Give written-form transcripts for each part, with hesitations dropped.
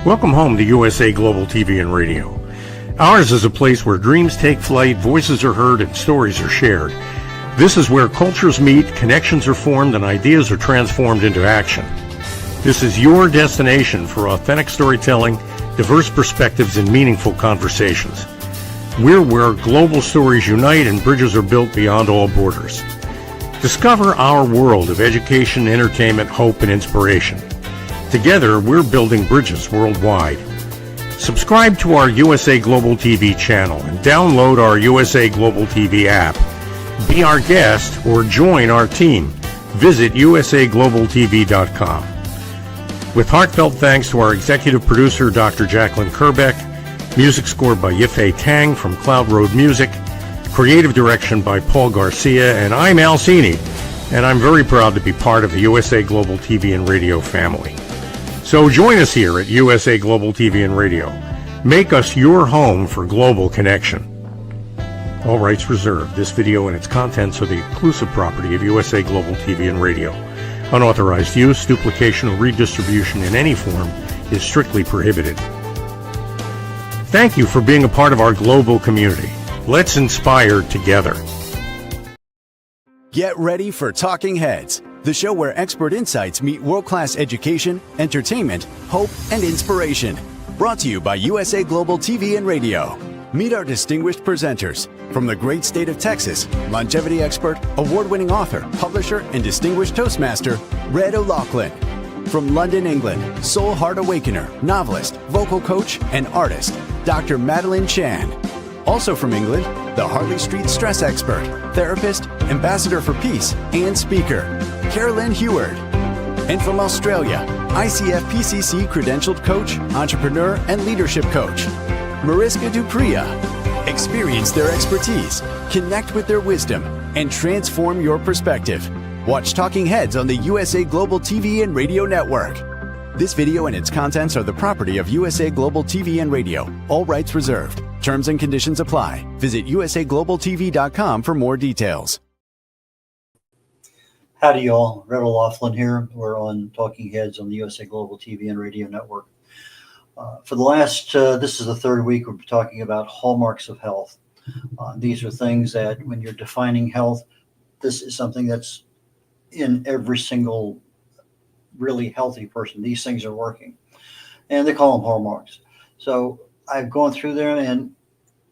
Welcome home to USA Global TV and Radio. Ours is a place where dreams take flight, voices are heard, and stories are shared. This is where cultures meet, connections are formed, and ideas are transformed into action. This is your destination for authentic storytelling, diverse perspectives, and meaningful conversations. We're where global stories unite and bridges are built beyond all borders. Discover our world of education, entertainment, hope, and inspiration. Together, we're building bridges worldwide. Subscribe to our USA Global TV channel and download our USA Global TV app. Be our guest or join our team. Visit usaglobaltv.com. With heartfelt thanks to our executive producer, Dr. Jacqueline Kerbeck, music scored by Yifei Tang from Cloud Road Music, creative direction by Paul Garcia, and I'm Alcini, and I'm very proud to be part of the USA Global TV and Radio family. So join us here at USA Global TV and Radio. Make us your home for global connection. All rights reserved. This video and its contents are the exclusive property of USA Global TV and Radio. Unauthorized use, duplication, or redistribution in any form is strictly prohibited. Thank you for being a part of our global community. Let's inspire together. Get ready for Talking Heads, the show where expert insights meet world-class education, entertainment, hope, and inspiration. Brought to you by USA Global TV and Radio. Meet our distinguished presenters. From the great state of Texas, longevity expert, award-winning author, publisher, and distinguished Toastmaster, Red O'Laughlin. From London, England, soul heart awakener, novelist, vocal coach, and artist, Dr. Madeline Chan. Also from England, the Harley Street stress expert, therapist, ambassador for peace, and speaker, Carolyn Heward. And from Australia, ICF PCC credentialed coach, entrepreneur, and leadership coach, Mariska Dupria. Experience their expertise, connect with their wisdom, and transform your perspective. Watch Talking Heads on the USA Global TV and Radio Network. This video and its contents are the property of USA Global TV and Radio. All rights reserved. Terms and conditions apply. Visit usaglobaltv.com for more details. Howdy, y'all. Red O'Laughlin here. We're on Talking Heads on the USA Global TV and Radio Network. For the last, this is the third week, we're talking about hallmarks of health. These are things that when you're defining health, this is something that's in every single really healthy person. These things are working. And they call them hallmarks. So I've gone through them, and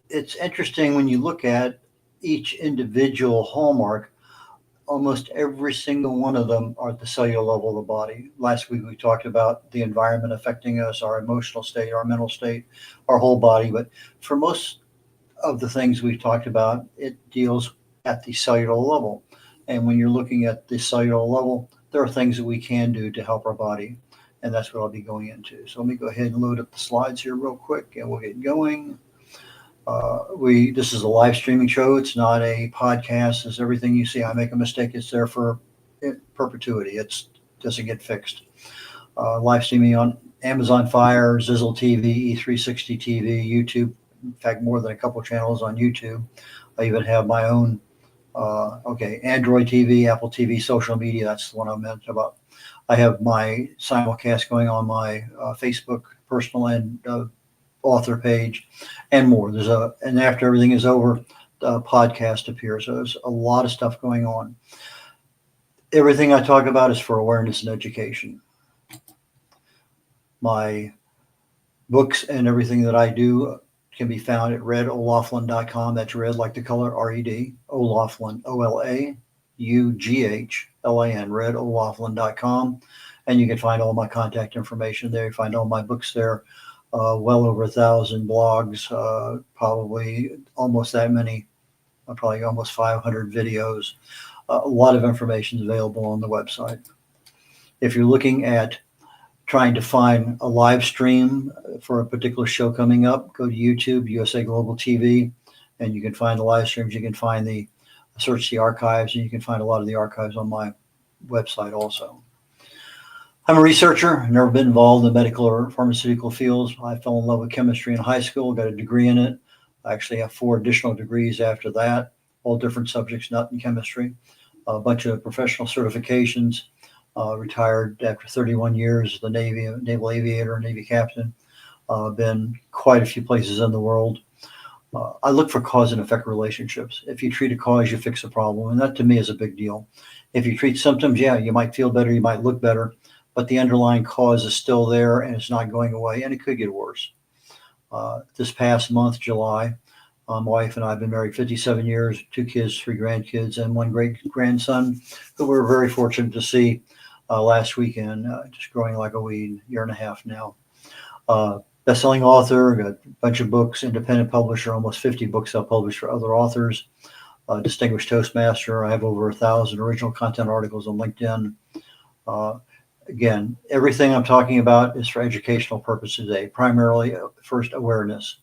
it's interesting when you look at each individual hallmark. Almost every single one of them are at the cellular level of the body. Last week we talked about the environment affecting us, our emotional state, our mental state, our whole body. But for most of the things we've talked about, it deals at the cellular level. And when you're looking at the cellular level, there are things that we can do to help our body. And that's what I'll be going into. So let me go ahead and load up the slides here real quick, and we'll get going. This is a live streaming show. It's not a podcast. It's everything you see. I make a mistake, it's there for perpetuity. It doesn't get fixed. Live streaming on Amazon Fire, Zizzle TV, E360 TV, YouTube. In fact, more than a couple channels on YouTube. I even have my own, Android TV, Apple TV, social media. That's the one I meant about. I have my simulcast going on my Facebook personal and author page, and more. And after everything is over, the podcast appears. So there's a lot of stuff going on. Everything I talk about is for awareness and education. My books and everything that I do can be found at red.olaughlin.com. That's red like the color, R-E-D, O'Laughlin, O-L-A-U-G-H-L-A-N, red.olaughlin.com. And you can find all my contact information there. You find all my books there. Well over 1,000 blogs, probably almost that many, probably almost 500 videos. A lot of information is available on the website. If you're looking at trying to find a live stream for a particular show coming up, go to YouTube, USA Global TV, and you can find the live streams. You can find search the archives, and you can find a lot of the archives on my website also. I'm a researcher. Never been involved in the medical or pharmaceutical fields. I fell in love with chemistry in high school, got a degree in it. I actually have 4 additional degrees after that, all different subjects, not in chemistry. A bunch of professional certifications, retired after 31 years as the Naval aviator, Navy captain. been quite a few places in the world. I look for cause and effect relationships. If you treat a cause, you fix a problem. And that to me is a big deal. If you treat symptoms, yeah, you might feel better, you might look better, but the underlying cause is still there and it's not going away, and it could get worse. This past month, July, my wife and I have been married 57 years, 2 kids, 3 grandkids, and 1 great grandson, who we were very fortunate to see last weekend, just growing like a weed, year and a half now. Best-selling author, got a bunch of books, independent publisher, almost 50 books I've published for other authors, distinguished Toastmaster. I have over 1,000 original content articles on LinkedIn. Again, everything I'm talking about is for educational purposes today, primarily first awareness,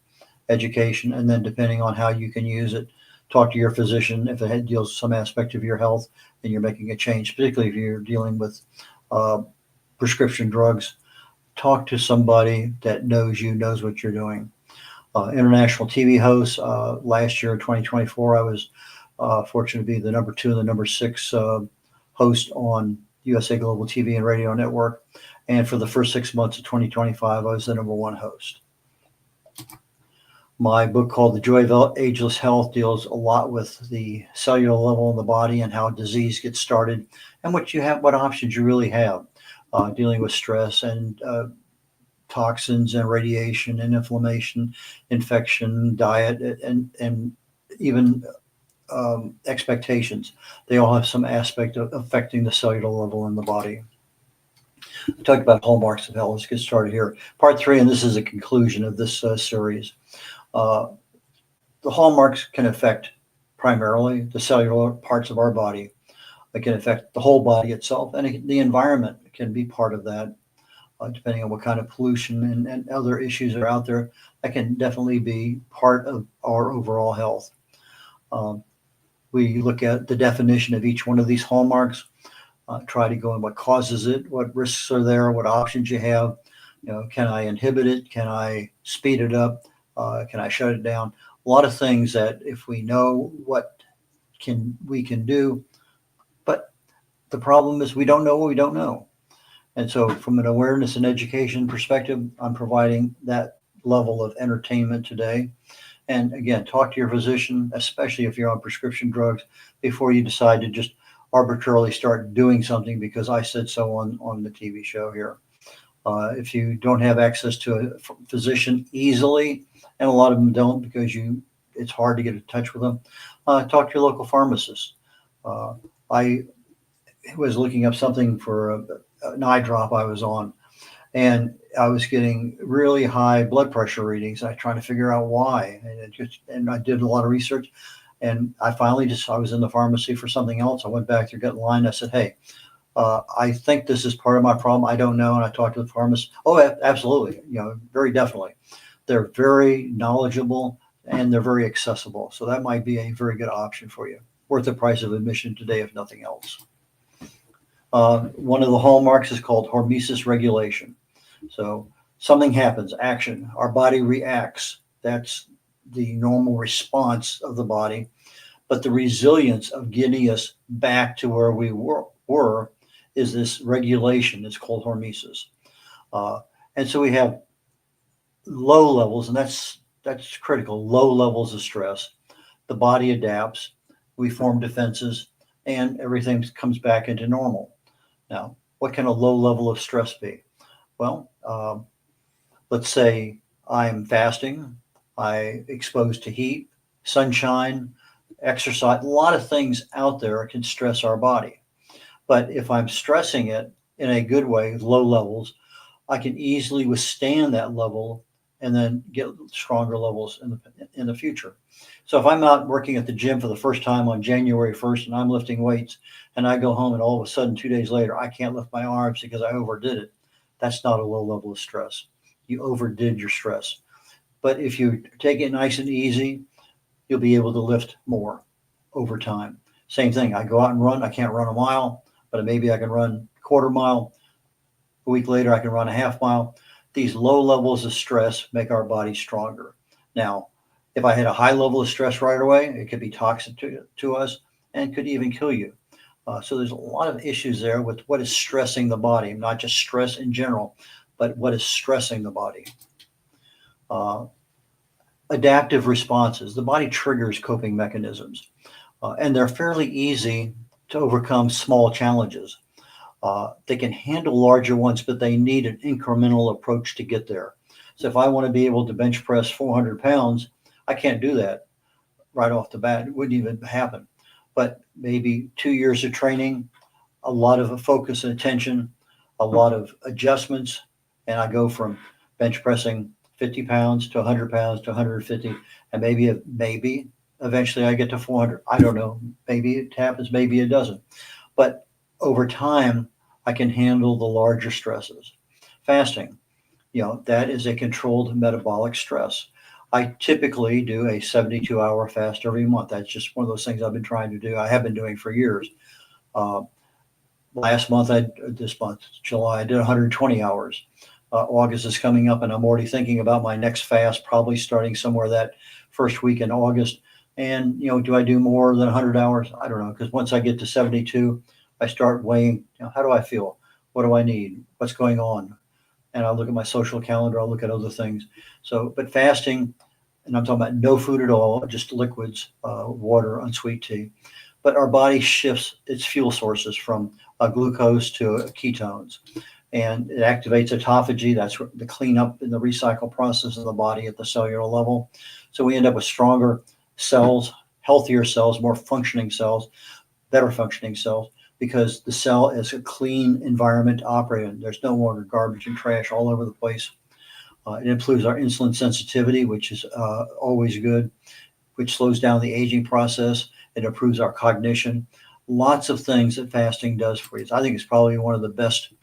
education, and then depending on how you can use it, talk to your physician if it deals with some aspect of your health and you're making a change, particularly if you're dealing with prescription drugs. Talk to somebody that knows you, knows what you're doing. International TV host. Last year, 2024, I was fortunate to be the number 2 and the number 6 host on USA Global TV and Radio Network. And for the first 6 months of 2025, I was the number 1 host. My book called The Joy of Ageless Health deals a lot with the cellular level in the body and how disease gets started and what options you really have. Dealing with stress and toxins and radiation and inflammation, infection, diet, and even expectations. They all have some aspect of affecting the cellular level in the body. I talked about hallmarks of health. Let's get started here. Part 3, and this is a conclusion of this series. The hallmarks can affect primarily the cellular parts of our body. It can affect the whole body itself, and the environment can be part of that, depending on what kind of pollution and other issues are out there. That can definitely be part of our overall health. We look at the definition of each one of these hallmarks, try to go in what causes it, what risks are there, what options you have. Can I inhibit it? Can I speed it up? Can I shut it down? A lot of things that if we know what we can do, but the problem is we don't know what we don't know. And so from an awareness and education perspective, I'm providing that level of entertainment today. And again, talk to your physician, especially if you're on prescription drugs, before you decide to just arbitrarily start doing something because I said so on the TV show here. If you don't have access to a physician easily, and a lot of them don't because it's hard to get in touch with them, talk to your local pharmacist. I was looking up something for an eye drop I was on, and I was getting really high blood pressure readings. I tried to figure out why, and I did a lot of research, and I finally I was in the pharmacy for something else. I went back there, got in line. I said, "Hey, I think this is part of my problem. I don't know." And I talked to the pharmacist. Oh, absolutely, very definitely. They're very knowledgeable and they're very accessible. So that might be a very good option for you. Worth the price of admission today, if nothing else. One of the hallmarks is called Hormesis regulation. So something happens, action, our body reacts. That's the normal response of the body. But the resilience of getting us back to where we were is this regulation. It's called hormesis. And so we have low levels, and that's critical, low levels of stress. The body adapts, we form defenses, and everything comes back into normal. Now, what can a low level of stress be? Well, let's say I'm fasting, I'm exposed to heat, sunshine, exercise. A lot of things out there can stress our body. But if I'm stressing it in a good way, low levels, I can easily withstand that level and then get stronger levels in the future. So if I'm out working at the gym for the first time on January 1st and I'm lifting weights and I go home and all of a sudden 2 days later, I can't lift my arms because I overdid it, that's not a low level of stress. You overdid your stress. But if you take it nice and easy, you'll be able to lift more over time. Same thing. I go out and run. I can't run a mile, but maybe I can run a quarter mile. A week later, I can run a half mile. These low levels of stress make our body stronger. Now, if I had a high level of stress right away, it could be toxic to us and could even kill you. So there's a lot of issues there with what is stressing the body, not just stress in general, but what is stressing the body. Adaptive responses. The body triggers coping mechanisms, and they're fairly easy to overcome small challenges. They can handle larger ones, but they need an incremental approach to get there. So if I want to be able to bench press 400 pounds, I can't do that right off the bat. It wouldn't even happen. But maybe 2 years of training, a lot of focus and attention, a lot of adjustments, and I go from bench pressing 50 pounds to 100 pounds to 150, and maybe eventually I get to 400. I don't know. Maybe it happens, maybe it doesn't. But over time, I can handle the larger stresses. Fasting, that is a controlled metabolic stress. I typically do a 72-hour fast every month. That's just one of those things I've been trying to do. I have been doing for years. This month, July, I did 120 hours. August is coming up, and I'm already thinking about my next fast, probably starting somewhere that first week in August. And, do I do more than 100 hours? I don't know, because once I get to 72, I start weighing, how do I feel? What do I need? What's going on? And I'll look at my social calendar. I'll look at other things. But fasting, and I'm talking about no food at all, just liquids, water, unsweet tea. But our body shifts its fuel sources from glucose to ketones. And it activates autophagy. That's the cleanup and the recycle process of the body at the cellular level. So we end up with stronger cells, healthier cells, more functioning cells, better functioning cells, because the cell is a clean environment to operate in. There's no longer garbage and trash all over the place. It improves our insulin sensitivity, which is always good, which slows down the aging process. It improves our cognition. Lots of things that fasting does for you. I think it's probably one of the best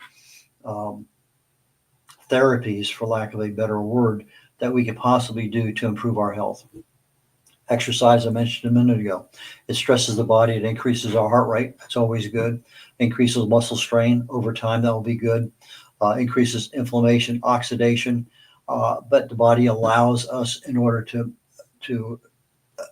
therapies, for lack of a better word, that we could possibly do to improve our health. Exercise, I mentioned a minute ago. It stresses the body. It increases our heart rate. That's always good. Increases muscle strain over time. That will be good. Increases inflammation, oxidation. But the body allows us, in order to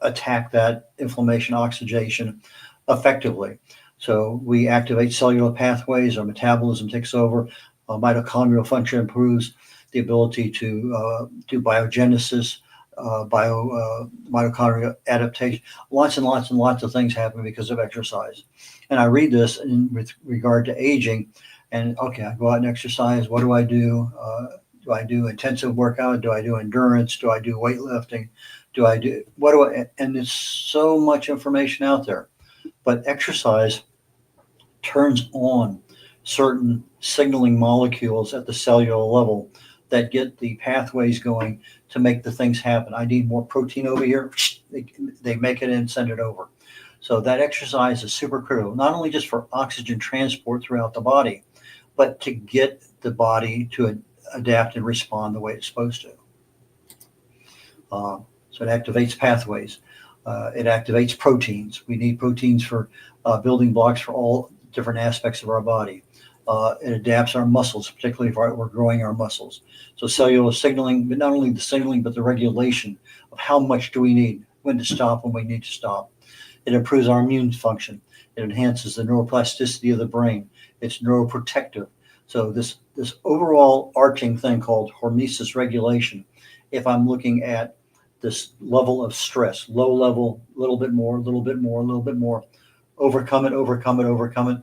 attack that inflammation, oxidation effectively. So we activate cellular pathways. Our metabolism takes over. Mitochondrial function improves. The ability to do biogenesis, mitochondrial adaptation. Lots and lots and lots of things happen because of exercise. And I read this with regard to aging. And okay, I go out and exercise. What do I do? Do I do intensive workout? Do I do endurance? Do I do weightlifting? And there's so much information out there. But exercise turns on certain signaling molecules at the cellular level that get the pathways going to make the things happen. I need more protein over here. They make it and send it over. So that exercise is super critical, not only just for oxygen transport throughout the body, but to get the body to adapt and respond the way it's supposed to. So it activates pathways. It activates proteins. We need proteins for building blocks for all different aspects of our body. It adapts our muscles, particularly if we're growing our muscles. So cellular signaling, but not only the signaling, but the regulation of how much do we need, when to stop, when we need to stop. It improves our immune function. It enhances the neuroplasticity of the brain. It's neuroprotective. So this overall arching thing called hormesis regulation, if I'm looking at this level of stress, low level, little bit more, overcome it,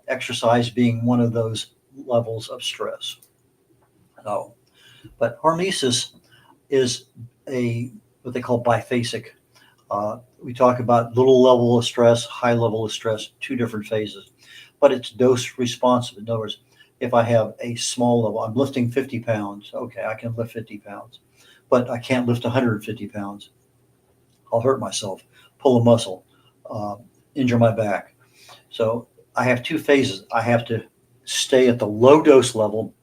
exercise being one of those levels of stress. But hormesis is what they call biphasic. We talk about little level of stress, high level of stress, two different phases, but it's dose responsive. In other words, if I have a small level, I'm lifting 50 pounds. Okay, I can lift 50 pounds, but I can't lift 150 pounds. I'll hurt myself, pull a muscle, injure my back. So I have two phases. I have to stay at the low dose level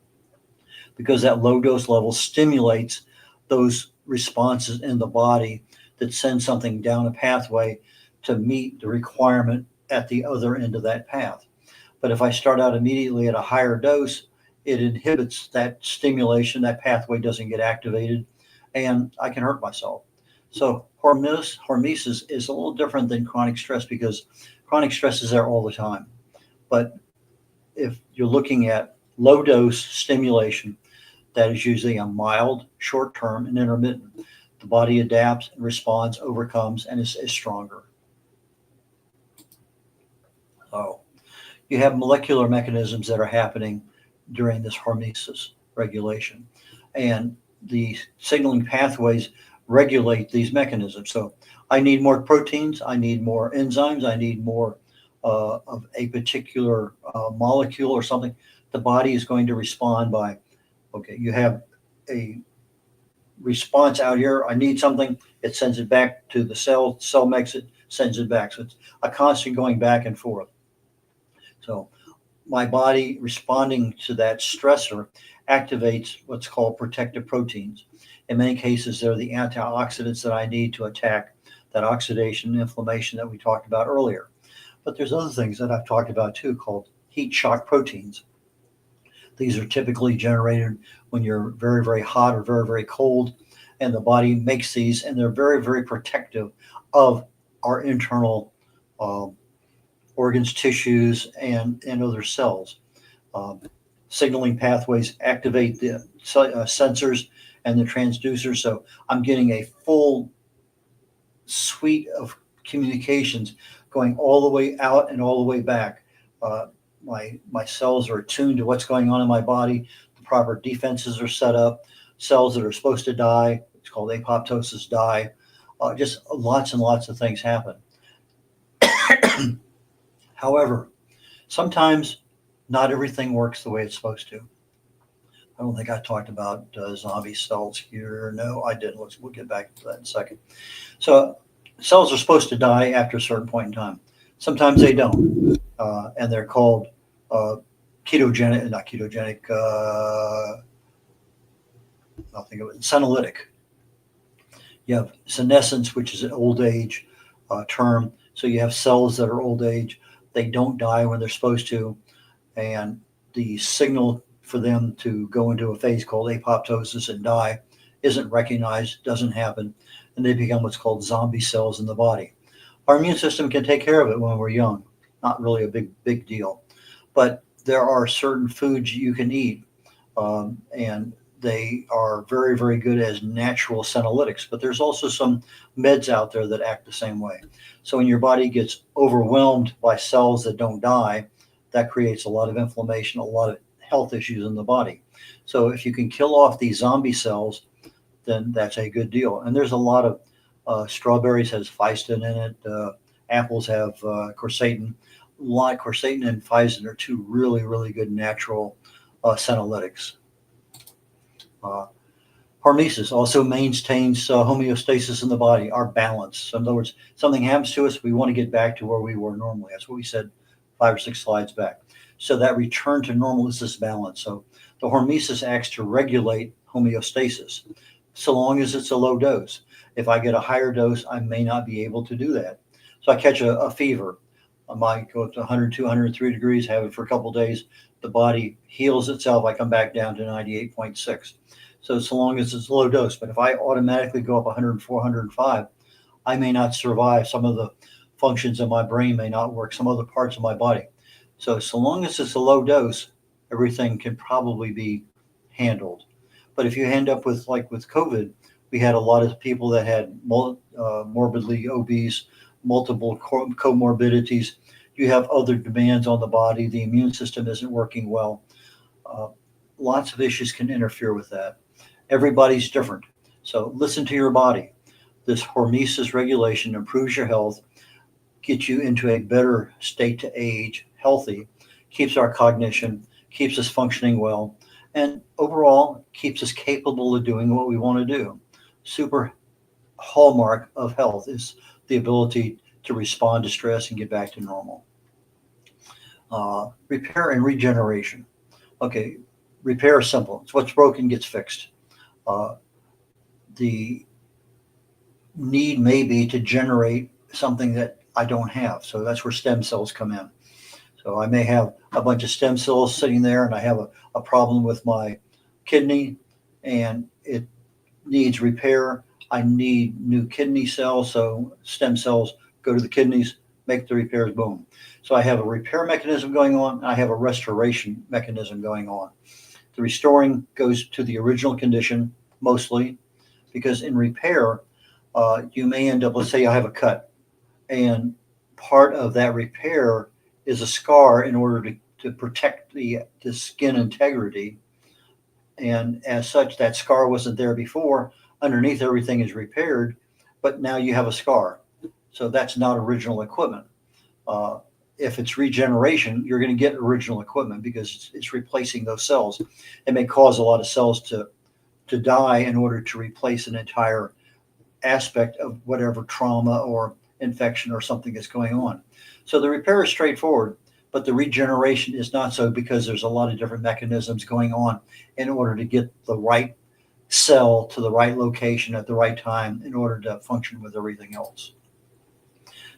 because that low dose level stimulates those responses in the body that send something down a pathway to meet the requirement at the other end of that path. But if I start out immediately at a higher dose, it inhibits that stimulation. That pathway doesn't get activated, and I can hurt myself. So hormesis is a little different than chronic stress because chronic stress is there all the time. But if you're looking at low dose stimulation, that is usually a mild, short-term, and intermittent. The body adapts, responds, overcomes, and is stronger. So you have molecular mechanisms that are happening during this hormesis regulation. And the signaling pathways regulate these mechanisms. So I need more proteins, I need more enzymes, I need more of a particular molecule or something. The body is going to respond by, okay, you have a response out here. I need something. It sends it back to the cell. Cell makes it, sends it back. So it's a constant going back and forth. So my body responding to that stressor activates what's called protective proteins. In many cases, they're the antioxidants that I need to attack that oxidation and inflammation that we talked about earlier. But there's other things that I've talked about too called heat shock proteins. These are typically generated when you're very, very hot or very, very cold, and the body makes these, and they're very, very protective of our internal organs, tissues, and other cells. Signaling pathways activate the sensors and the transducers, so I'm getting a full suite of communications going all the way out and all the way back. My cells are attuned to what's going on in my body. The proper defenses are set up. Cells that are supposed to die, it's called apoptosis, die. Just lots and lots of things happen. However, sometimes not everything works the way it's supposed to. I don't think I talked about zombie cells here. No, I didn't. We'll get back to that in a second. So cells are supposed to die after a certain point in time. Sometimes they don't, and they're called ketogenic, not ketogenic, nothing of it, senolytic. You have senescence, which is an old age term. So you have cells that are old age. They don't die when they're supposed to, and the signal for them to go into a phase called apoptosis and die isn't recognized, doesn't happen, and they become what's called zombie cells in the body. Our immune system can take care of it when we're young. Not really a big deal. But there are certain foods you can eat, and they are very, very good as natural senolytics. But there's also some meds out there that act the same way. So when your body gets overwhelmed by cells that don't die, that creates a lot of inflammation, a lot of health issues in the body. So if you can kill off these zombie cells, then that's a good deal. And there's a lot of strawberries has physin in it. Apples have quercetin. Quercetin and physin are two really, really good natural senolytics. Hormesis also maintains homeostasis in the body, our balance. So in other words, something happens to us, we want to get back to where we were normally. That's what we said 5 or 6 slides back. So that return to normal is this balance. So the hormesis acts to regulate homeostasis, so long as it's a low dose. If I get a higher dose, I may not be able to do that. So I catch a fever. I might go up to 102, 103 degrees, have it for a couple of days. The body heals itself. I come back down to 98.6. So long as it's low dose. But if I automatically go up 104, 105, I may not survive. Some of the functions of my brain may not work, some other parts of my body. So long as it's a low dose, everything can probably be handled. But if you end up with, like with COVID, we had a lot of people that had morbidly obese, multiple comorbidities. You have other demands on the body. The immune system isn't working well. Lots of issues can interfere with that. Everybody's different. So listen to your body. This hormesis regulation improves your health, gets you into a better state to age, healthy, keeps our cognition, keeps us functioning well, and overall keeps us capable of doing what we want to do. Super hallmark of health is the ability to respond to stress and get back to normal. Repair and regeneration. Okay, repair is simple. It's what's broken gets fixed. The need may be to generate something that I don't have. So that's where stem cells come in. So I may have a bunch of stem cells sitting there, and I have a problem with my kidney, and it needs repair. I need new kidney cells, so stem cells go to the kidneys, make the repairs, boom. So I have a repair mechanism going on, and I have a restoration mechanism going on. The restoring goes to the original condition mostly, because in repair, you may end up, let's say I have a cut, and part of that repair is a scar in order to protect the skin integrity. And as such, that scar wasn't there before. Underneath, everything is repaired, but now you have a scar. So that's not original equipment. If it's regeneration, you're going to get original equipment because it's replacing those cells. It may cause a lot of cells to die in order to replace an entire aspect of whatever trauma or infection or something that's going on. So the repair is straightforward, but the regeneration is not so, because there's a lot of different mechanisms going on in order to get the right cell to the right location at the right time in order to function with everything else.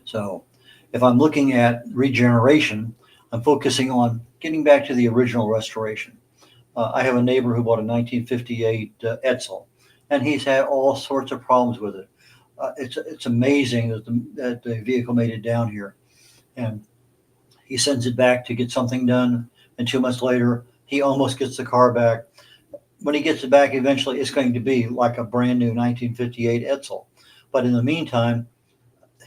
So if I'm looking at regeneration, I'm focusing on getting back to the original restoration. I have a neighbor who bought a 1958 Edsel, and he's had all sorts of problems with it. It's amazing that the vehicle made it down here, and he sends it back to get something done, and 2 months later, he almost gets the car back. When he gets it back, eventually it's going to be like a brand new 1958 Edsel. But in the meantime,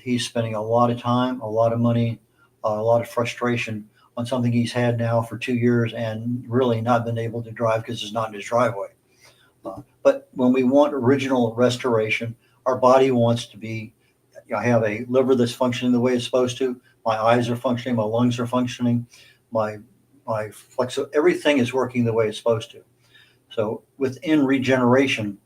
he's spending a lot of time, a lot of money, a lot of frustration on something he's had now for 2 years and really not been able to drive because it's not in his driveway. But when we want original restoration, our body wants to be, I have a liver that's functioning the way it's supposed to. My eyes are functioning, my lungs are functioning, my everything is working the way it's supposed to. So within regeneration,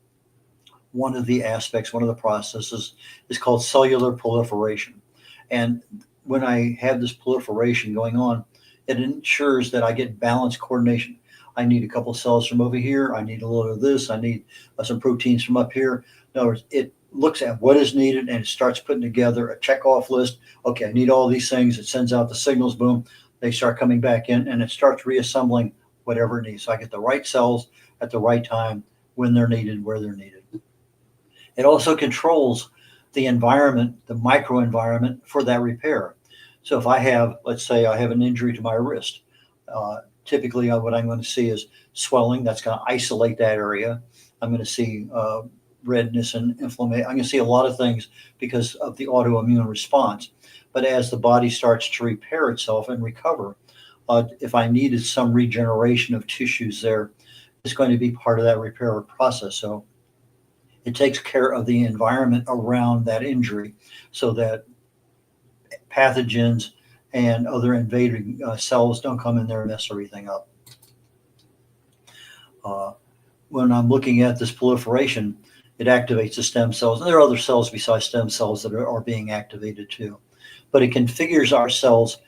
one of the aspects, one of the processes is called cellular proliferation. And when I have this proliferation going on, it ensures that I get balanced coordination. I need a couple of cells from over here. I need a little of this. I need some proteins from up here. In other words, it looks at what is needed and it starts putting together a checkoff list. Okay, I need all these things. It sends out the signals, boom. They start coming back in and it starts reassembling whatever it needs. So I get the right cells at the right time, when they're needed, where they're needed. It also controls the environment, the microenvironment for that repair. So if I have, let's say I have an injury to my wrist, typically what I'm going to see is swelling. That's going to isolate that area. I'm going to see redness and inflammation. I'm going to see a lot of things because of the autoimmune response. But as the body starts to repair itself and recover, if I needed some regeneration of tissues there, it's going to be part of that repair process. So it takes care of the environment around that injury so that pathogens and other invading cells don't come in there and mess everything up. When I'm looking at this proliferation, it activates the stem cells. And there are other cells besides stem cells that are being activated too. But it configures our cells,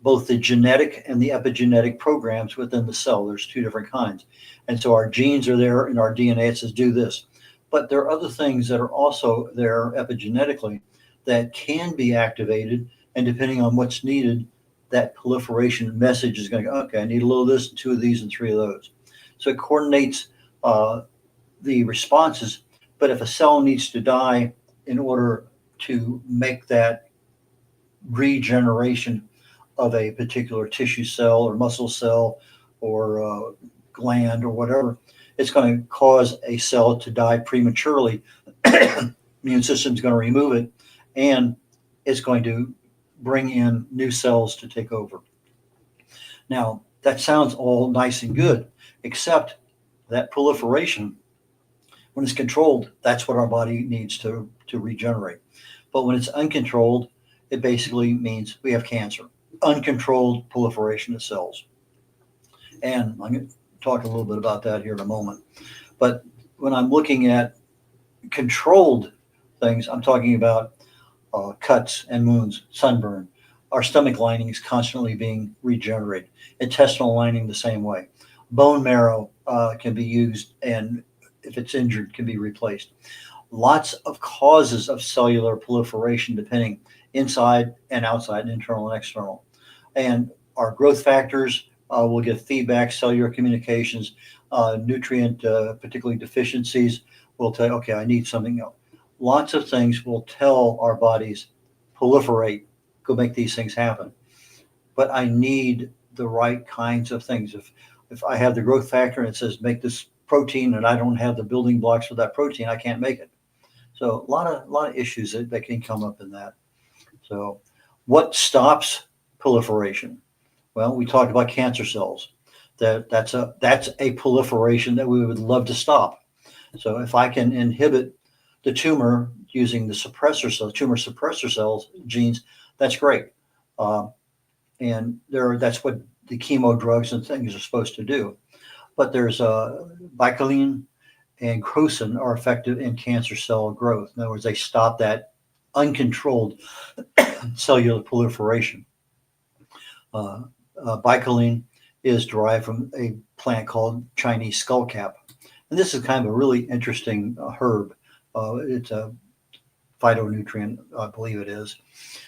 both the genetic and the epigenetic programs within the cell. There's two different kinds. And so our genes are there in our DNA. It says do this. But there are other things that are also there epigenetically that can be activated. And depending on what's needed, that proliferation message is going to go, okay, I need a little of this, and 2 of these, and 3 of those. So it coordinates the responses. But if a cell needs to die in order to make that regeneration of a particular tissue cell or muscle cell or gland or whatever, it's going to cause a cell to die prematurely. Immune system is going to remove it, and it's going to bring in new cells to take over. Now, that sounds all nice and good, except that proliferation, when it's controlled, that's what our body needs to regenerate. But when it's uncontrolled, it basically means we have cancer, uncontrolled proliferation of cells. And I'm going to talk a little bit about that here in a moment. But when I'm looking at controlled things, I'm talking about cuts and wounds, sunburn. Our stomach lining is constantly being regenerated. Intestinal lining the same way. Bone marrow can be used, and if it's injured, can be replaced. Lots of causes of cellular proliferation depending inside and outside, internal and external. And our growth factors will give feedback, cellular communications, nutrient, particularly deficiencies, will tell you, okay, I need something else. Lots of things will tell our bodies, proliferate, go make these things happen. But I need the right kinds of things. if I have the growth factor and it says make this protein and I don't have the building blocks for that protein, I can't make it. So a lot of issues that can come up in that. So what stops proliferation? Well, we talked about cancer cells. That's a proliferation that we would love to stop. So if I can inhibit the tumor using the tumor suppressor cells genes, that's great. And that's what the chemo drugs and things are supposed to do. But there's bicoline and crocin are effective in cancer cell growth. In other words, they stop that uncontrolled cellular proliferation. Bicoline is derived from a plant called Chinese skullcap. And this is kind of a really interesting herb. It's a phytonutrient, I believe it is.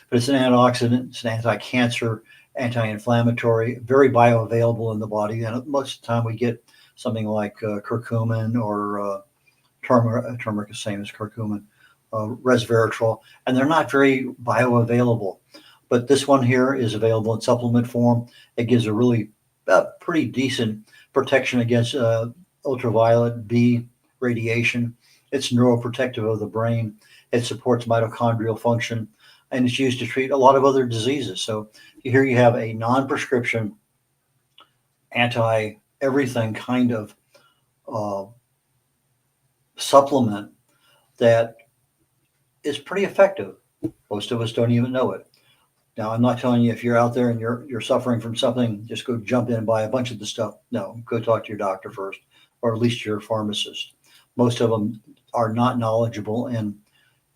But it's an antioxidant, it's an anti-cancer, anti-inflammatory, very bioavailable in the body. And most of the time we get something like curcumin or turmeric, the same as curcumin, resveratrol, and they're not very bioavailable. But this one here is available in supplement form. It gives a really pretty decent protection against ultraviolet B radiation. It's neuroprotective of the brain. It supports mitochondrial function, and it's used to treat a lot of other diseases. So here you have a non-prescription, anti-everything kind of supplement that is pretty effective. Most of us don't even know it. Now, I'm not telling you if you're out there and you're suffering from something, just go jump in and buy a bunch of the stuff. No, go talk to your doctor first, or at least your pharmacist. Most of them are not knowledgeable in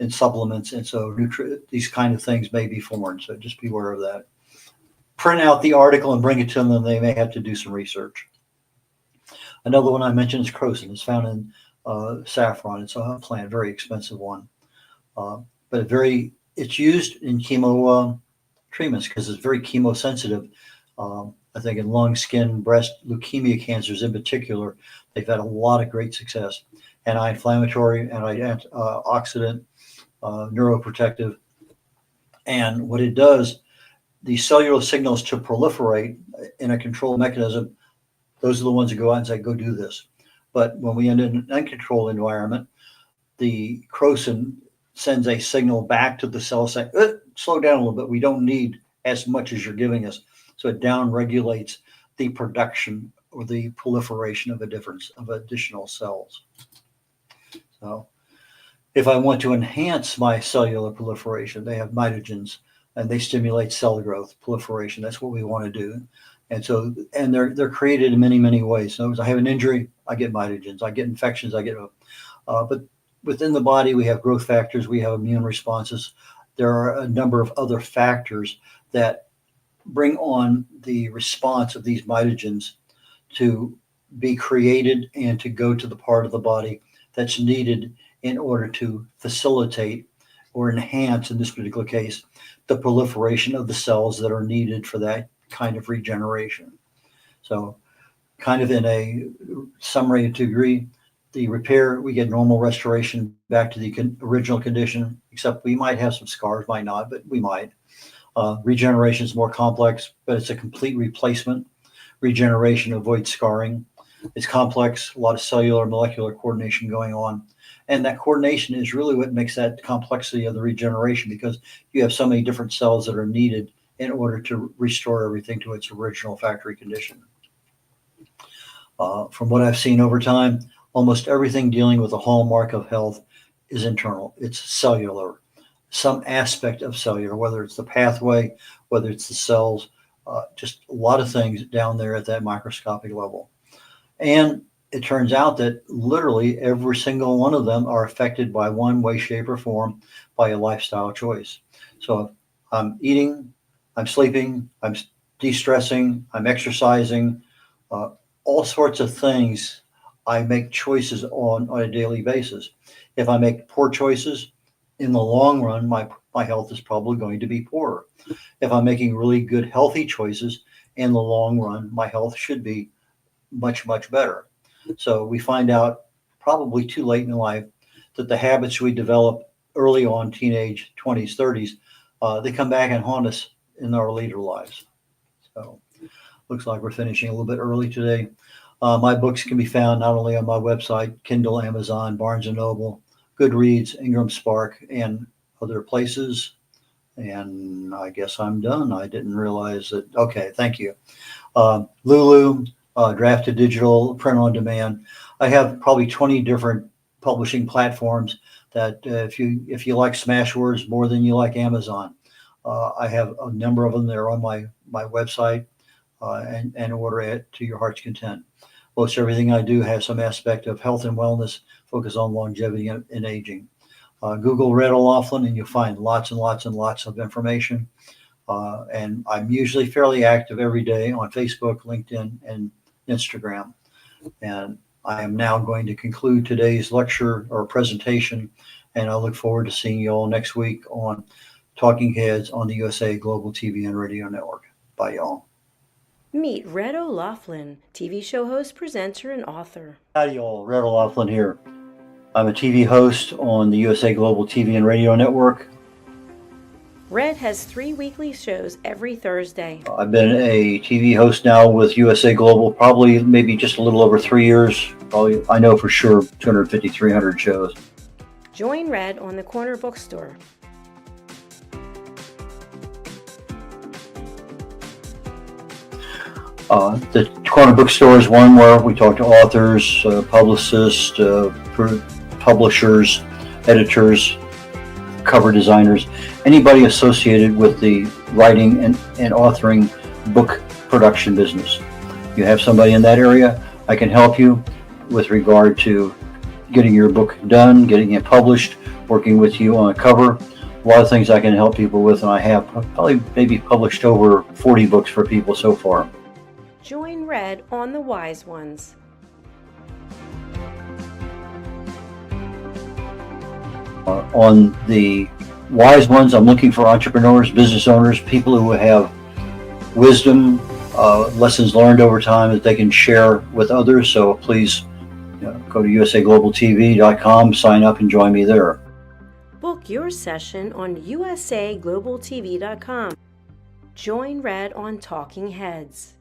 supplements, and so these kind of things may be foreign. So just be aware of that. Print out the article and bring it to them, and they may have to do some research. Another one I mentioned is crocin. It's found in saffron. It's a plant, very expensive one, but it's used in chemo treatments because it's very chemosensitive. I think in lung, skin, breast, leukemia cancers in particular, they've had a lot of great success. Anti-inflammatory, antioxidant, neuroprotective. And what it does, the cellular signals to proliferate in a controlled mechanism, those are the ones that go out and say, go do this. But when we end in an uncontrolled environment, the crocin sends a signal back to the cell saying, slow down a little bit. We don't need as much as you're giving us. So it down regulates the production or the proliferation of additional cells. So if I want to enhance my cellular proliferation, they have mitogens and they stimulate cell growth, proliferation. That's what we want to do. And so, and they're created in many, many ways. So I have an injury, I get mitogens. I get infections, I get, but within the body, we have growth factors, we have immune responses. There are a number of other factors that bring on the response of these mitogens to be created and to go to the part of the body that's needed in order to facilitate or enhance, in this particular case, the proliferation of the cells that are needed for that kind of regeneration. So kind of in a summary degree, the repair, we get normal restoration back to the original condition, except we might have some scars, might not, but we might. Regeneration is more complex, but it's a complete replacement. Regeneration avoids scarring. It's complex, a lot of cellular, molecular coordination going on. And that coordination is really what makes that complexity of the regeneration, because you have so many different cells that are needed in order to restore everything to its original factory condition. From what I've seen over time, almost everything dealing with the hallmark of health is internal. It's cellular, some aspect of cellular, whether it's the pathway, whether it's the cells, just a lot of things down there at that microscopic level. And it turns out that literally every single one of them are affected by one way, shape, or form by a lifestyle choice. So if I'm eating, I'm sleeping, I'm de-stressing, I'm exercising, all sorts of things I make choices on a daily basis. If I make poor choices, in the long run, my health is probably going to be poorer. If I'm making really good, healthy choices, in the long run, my health should be much, much better. So we find out probably too late in life that the habits we develop early on, teenage, 20s, 30s, they come back and haunt us in our later lives. So Looks like we're finishing a little bit early today. My books can be found not only on my website, Kindle, Amazon, Barnes & Noble, Goodreads, Ingram Spark, and other places. And I guess I'm done. I didn't realize that. Okay, thank you. Lulu, Drafted Digital, Print on Demand. I have probably 20 different publishing platforms that if you like smash words more than you like Amazon, I have a number of them that are on my website, and order it to your heart's content. Most everything I do has some aspect of health and wellness, focus on longevity and aging. Google Red O'Laughlin and you'll find lots and lots and lots of information. And I'm usually fairly active every day on Facebook, LinkedIn, and Instagram. And I am now going to conclude today's lecture or presentation, and I look forward to seeing you all next week on Talking Heads on the USA Global TV and Radio Network. Bye, y'all. Meet Red O'Laughlin, TV show host, presenter, and author. Howdy, y'all. Red O'Laughlin here. I'm a TV host on the USA Global TV and Radio Network. Red has 3 weekly shows every Thursday. I've been a TV host now with USA Global probably maybe just a little over 3 years. Probably, I know for sure, 250, 300 shows. Join Red on the Corner Bookstore. The Corner Bookstore is one where we talk to authors, publicists, publishers, editors, cover designers, anybody associated with the writing and authoring book production business. You have somebody in that area, I can help you with regard to getting your book done, getting it published, working with you on a cover. A lot of things I can help people with, and I have probably maybe published over 40 books for people so far. Join Red on The Wise Ones. On the Wise Ones, I'm looking for entrepreneurs, business owners, people who have wisdom, lessons learned over time that they can share with others. So please go to usaglobaltv.com, sign up, and join me there. Book your session on usaglobaltv.com. Join Red on Talking Heads.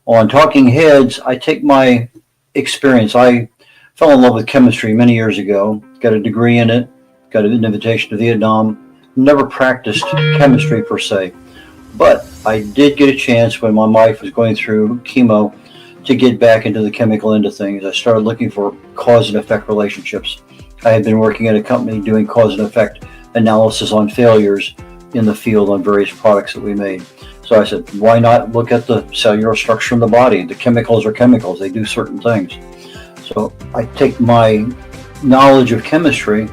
On Talking Heads, I take my experience. I fell in love with chemistry many years ago, got a degree in it, got an invitation to Vietnam, never practiced chemistry per se, but I did get a chance when my wife was going through chemo to get back into the chemical end of things. I started looking for cause and effect relationships. I had been working at a company doing cause and effect analysis on failures in the field on various products that we made. So I said, why not look at the cellular structure in the body? The chemicals are chemicals. They do certain things. So I take my knowledge of chemistry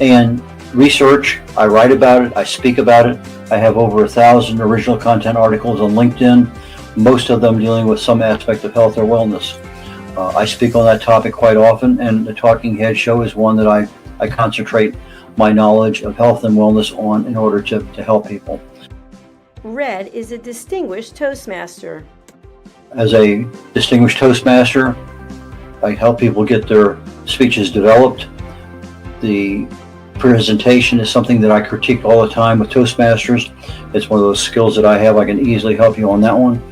and research. I write about it. I speak about it. I have over 1,000 original content articles on LinkedIn, most of them dealing with some aspect of health or wellness. I speak on that topic quite often, and the Talking Head show is one that I concentrate my knowledge of health and wellness on in order to help people. Red is a distinguished Toastmaster. As a distinguished Toastmaster, I help people get their speeches developed. The presentation is something that I critique all the time with Toastmasters. It's one of those skills that I have. I can easily help you on that one.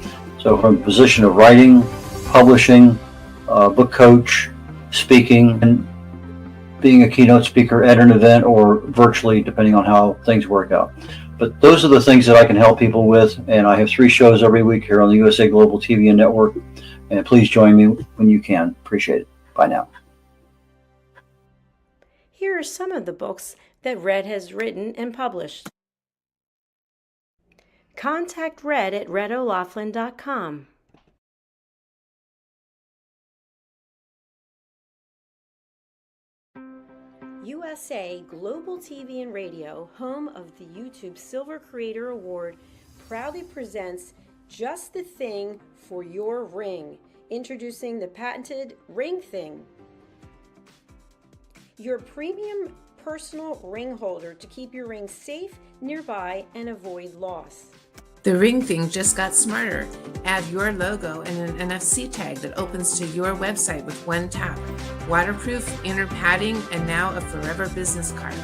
So from a position of writing, publishing, book coach, speaking, and being a keynote speaker at an event or virtually, depending on how things work out. But those are the things that I can help people with, and I have 3 shows every week here on the USA Global TV and Network, and please join me when you can. Appreciate it. Bye now. Here are some of the books that Red has written and published. Contact Red at redo'laughlin.com. USA Global TV and Radio, home of the YouTube Silver Creator Award, proudly presents Just the Thing for Your Ring, introducing the patented Ring Thing. Your premium personal ring holder to keep your ring safe, nearby, and avoid loss. The Ring Thing just got smarter. Add your logo and an NFC tag that opens to your website with one tap. Waterproof, inner padding, and now a forever business card.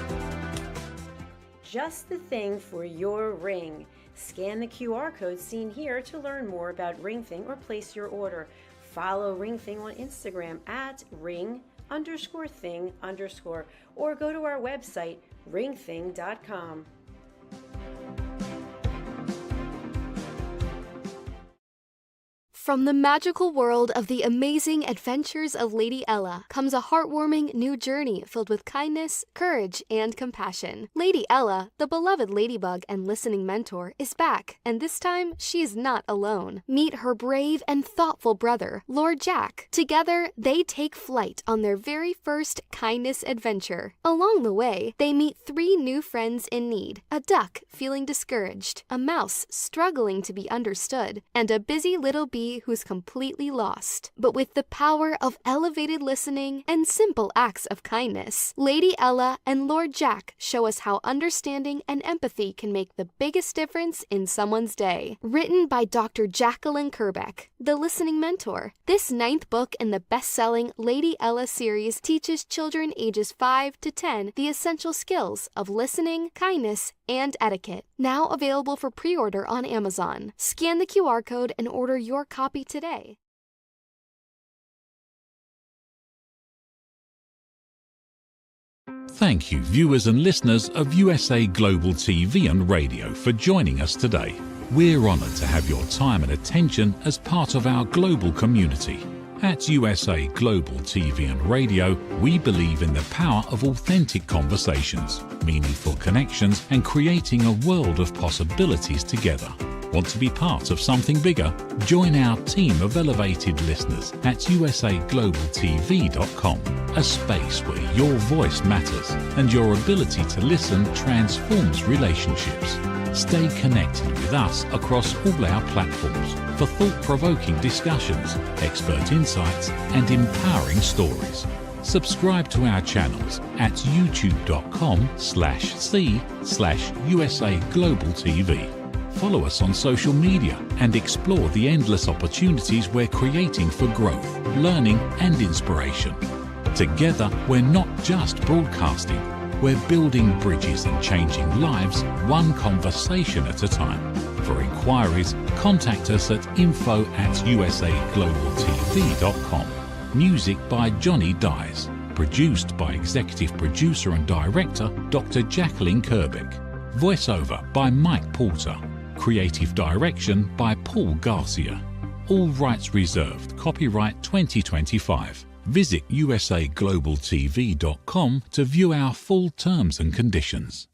just the thing for your ring. Scan the QR code seen here to learn more about RingThing or place your order. Follow RingThing on Instagram at ring_thing_ or go to our website ringthing.com. From the magical world of the amazing adventures of Lady Ella comes a heartwarming new journey filled with kindness, courage, and compassion. Lady Ella, the beloved ladybug and listening mentor, is back, and this time she's not alone. Meet her brave and thoughtful brother, Lord Jack. Together, they take flight on their very first kindness adventure. Along the way, they meet 3 new friends in need: a duck feeling discouraged, a mouse struggling to be understood, and a busy little bee who's completely lost. But with the power of elevated listening and simple acts of kindness, Lady Ella and Lord Jack show us how understanding and empathy can make the biggest difference in someone's day. Written by Dr. Jacqueline Kerbeck, the listening mentor, this 9th book in the best-selling Lady Ella series teaches children ages 5 to 10 the essential skills of listening, kindness, and etiquette. Now available for pre-order on Amazon. Scan the QR code and order your copy today. Thank you, viewers and listeners of USA Global TV and Radio, for joining us today. We're honoured to have your time and attention as part of our global community. At USA Global TV and Radio, we believe in the power of authentic conversations, meaningful connections, and creating a world of possibilities together. Want to be part of something bigger? Join our team of elevated listeners at usaglobaltv.com, a space where your voice matters and your ability to listen transforms relationships. Stay connected with us across all our platforms for thought-provoking discussions, expert insights, and empowering stories. Subscribe to our channels at youtube.com/c/usaglobaltv. Follow us on social media and explore the endless opportunities we're creating for growth, learning, and inspiration. Together, we're not just broadcasting, we're building bridges and changing lives one conversation at a time. For inquiries, contact us at info@usaglobaltv.com. Music by Johnny Dyes. Produced by Executive Producer and Director Dr. Jacqueline Kerbeck. Voiceover by Mike Porter. Creative Direction by Paul Garcia. All rights reserved. Copyright 2025. Visit usaglobaltv.com to view our full terms and conditions.